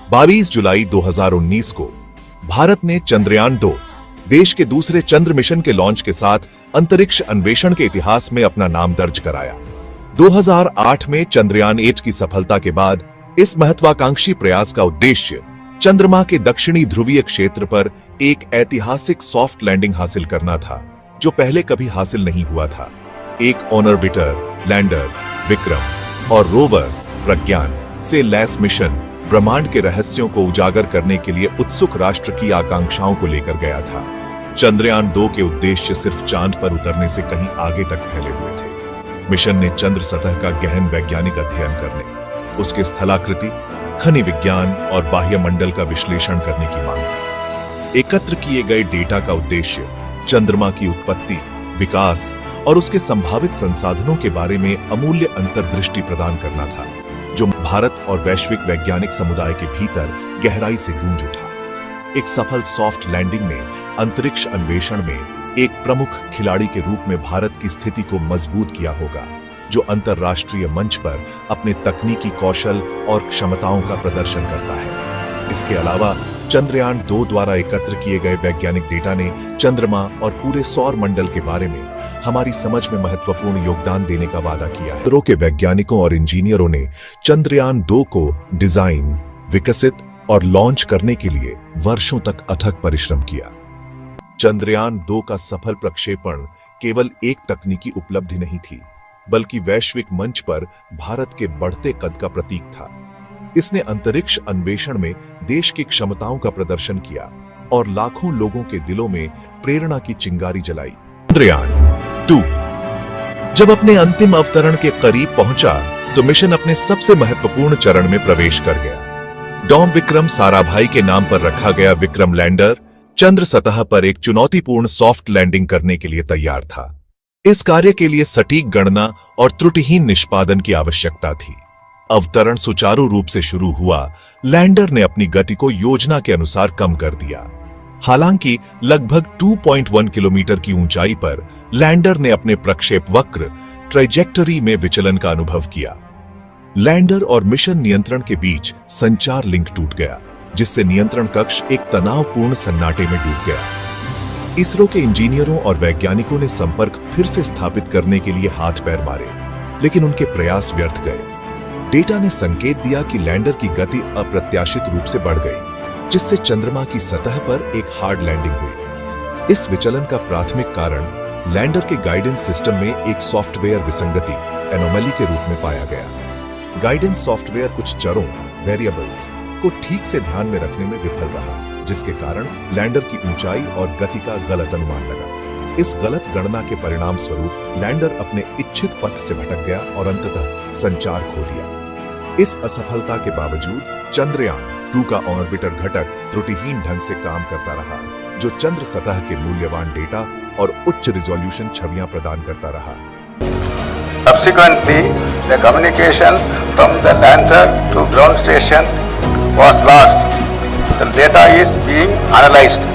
22 जुलाई 2019 को भारत ने चंद्रयान 2 देश के दूसरे चंद्र मिशन के लॉन्च के साथ अंतरिक्ष अन्वेषण के इतिहास में अपना नाम दर्ज कराया। 2008 में चंद्रयान 1 की सफलता के बाद इस महत्वाकांक्षी प्रयास का उद्देश्य चंद्रमा के दक्षिणी ध्रुवीय क्षेत्र पर एक ऐतिहासिक सॉफ्ट लैंडिंग हासिल करना था, जो पहले कभी हासिल नहीं हुआ था। एक ऑर्बिटर, लैंडर, विक्रम और रोवर प्रज्ञान से लैस मिशन ब्रह्मांड के रहस्यों को उजागर करने के लिए उत्सुक राष्ट्र की आकांक्षाओं को लेकर गया था। चंद्रयान 2 के उद्देश्य सिर्फ चांद पर उतरने से कहीं आगे तक फैले हुए थे। मिशन ने चंद्र सतह का गहन वैज्ञानिक अध्ययन करने, उसके स्थलाकृति, खनिज विज्ञान और बाह्यमंडल का विश्लेषण करने की मांग की। एकत्र किए गए डेटा का उद्देश्य चंद्रमा की उत्पत्ति, विकास और उसके संभावित संसाधनों के बारे में अमूल्य अंतर्दृष्टि प्रदान करना था, जो भारत और वैश्विक वैज्ञानिक समुदाय के भीतर गहराई से गूंज उठा। एक सफल सॉफ्ट लैंडिंग ने अंतरिक्ष अन्वेषण में एक प्रमुख खिलाड़ी के रूप में भारत की स्थिति को मजबूत किया होगा, जो अंतर्राष्ट्रीय मंच पर अपने तकनीकी कौशल और क्षमताओं का प्रदर्शन करता है। इसके अलावा चंद्रयान 2 द्वारा एकत्र किए गए वैज्ञानिक डेटा ने चंद्रमा और पूरे सौर मंडल के बारे में हमारी समझ में महत्वपूर्ण योगदान देने का वादा किया है। इसरो के वैज्ञानिकों और इंजीनियरों ने चंद्रयान 2 को डिजाइन, विकसित और लॉन्च करने के लिए वर्षों तक अथक परिश्रम किया। चंद्रयान 2 का सफल प्रक्षेपण केवल एक तकनीकी उपलब्धि नहीं थी, बल्कि वैश्विक मंच पर भारत के बढ़ते कद का प्रतीक था। इसने अंतरिक्ष अन्वेषण में देश की क्षमताओं का प्रदर्शन किया और लाखों लोगों के दिलों में प्रेरणा की चिंगारी जलाई। चंद्रयान 2 जब अपने अंतिम अवतरण के करीब पहुंचा तो मिशन अपने सबसे महत्वपूर्ण चरण में प्रवेश कर गया। डॉम विक्रम साराभाई के नाम पर रखा गया विक्रम लैंडर चंद्र सतह पर एक चुनौतीपूर्ण सॉफ्ट लैंडिंग करने के लिए तैयार था। इस कार्य के लिए सटीक गणना और त्रुटिहीन निष्पादन की आवश्यकता थी। अवतरण सुचारू रूप से शुरू हुआ। लैंडर ने अपनी गति को योजना के अनुसार कम कर दिया। हालांकि लगभग 2.1 किलोमीटर की ऊंचाई पर लैंडर ने अपने प्रक्षेप वक्र ट्रैजेक्टरी में विचलन का अनुभव किया। लैंडर और मिशन नियंत्रण के बीच संचार लिंक टूट गया, जिससे नियंत्रण कक्ष एक तनावपूर्ण सन्नाटे में डूब गया। इसरो के इंजीनियरों और वैज्ञानिकों ने संपर्क फिर से स्थापित करने के लिए हाथ पैर मारे, लेकिन उनके प्रयास व्यर्थ गए। डेटा ने संकेत दिया कि लैंडर की गति अप्रत्याशित रूप से बढ़ गई, जिससे चंद्रमा की सतह पर एक हार्ड लैंडिंग हुई। इस विचलन का प्राथमिक कारण लैंडर के गाइडेंस सिस्टम में एक सॉफ्टवेयर विसंगति एनोमली के रूप में पाया गया। गाइडेंस सॉफ्टवेयर कुछ चरों वेरिएबल्स को ठीक से ध्यान में रखने में विफल रहा, जिसके कारण लैंडर की ऊंचाई और गति का गलत अनुमान लगा। इस गलत गणना के परिणाम स्वरूप लैंडर अपने इच्छित पथ से भटक गया और अंततः संचार खो दिया। इस असफलता के बावजूद चंद्रयान 2 का ऑर्बिटर घटक त्रुटिहीन ढंग से काम करता रहा, जो चंद्र सतह के मूल्यवान डेटा और उच्च रिजोल्यूशन छवियां प्रदान करता रहा। Subsequently, the communications from the lander to ground station was lost. The data is being analyzed.